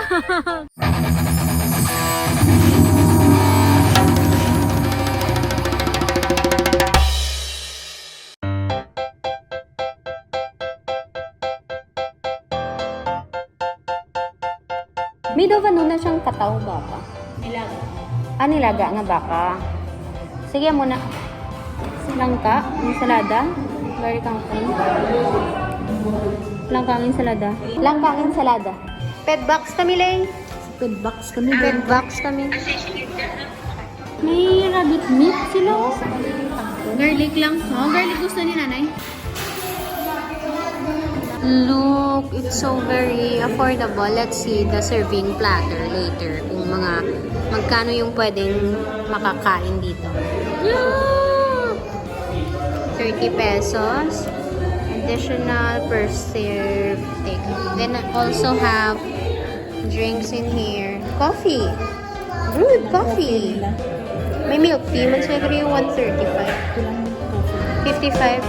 May daw na siyang kataw baka. Nilaga. Nilaga nga baka. Sige muna. Langka, ensalada, garlic kangkong. Langkang ensalada. Langkang ensalada. Pedbacks kami, Lay. Pedbacks kami. Pedbacks kami. May rabbit meat sila. Garlic lang. Oh, garlic gusto ni nanay. Look, it's so very affordable. Let's see the serving platter later. Kung magkano yung pwedeng makakain dito. 30 pesos. Additional per serve. Then also have drinks in here. Coffee. Brewed coffee. May milk tea. Magsagari yung 135. 55.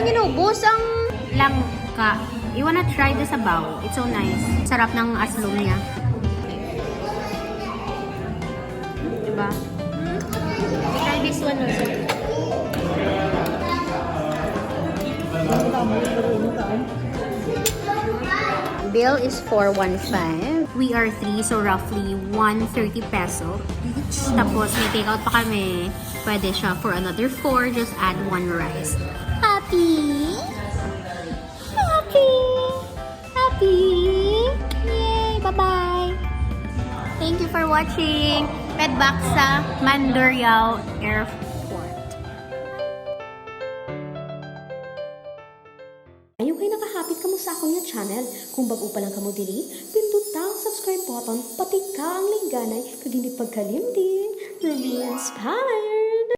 Inubos ang langka. You wanna try the sabaw? It's so nice. Sarap ng aslong niya. Diba? Try this one also. Bill is 415. We are 3, so roughly 130 peso each. Tapos may take out pa kami. Pwede siya for another 4. Just add 1 rice. Happy? Happy? Happy? Yay! Bye-bye! Thank you for watching Pedbacks sa Mandurriao Airport. Ayaw kayo nakahapit ka mo sa akong yung channel. Kung bago pa lang ka mo diri, pindot ang subscribe button, pati ka ang lingganay, kag hindi pagkalimtin. Ruby Inspired!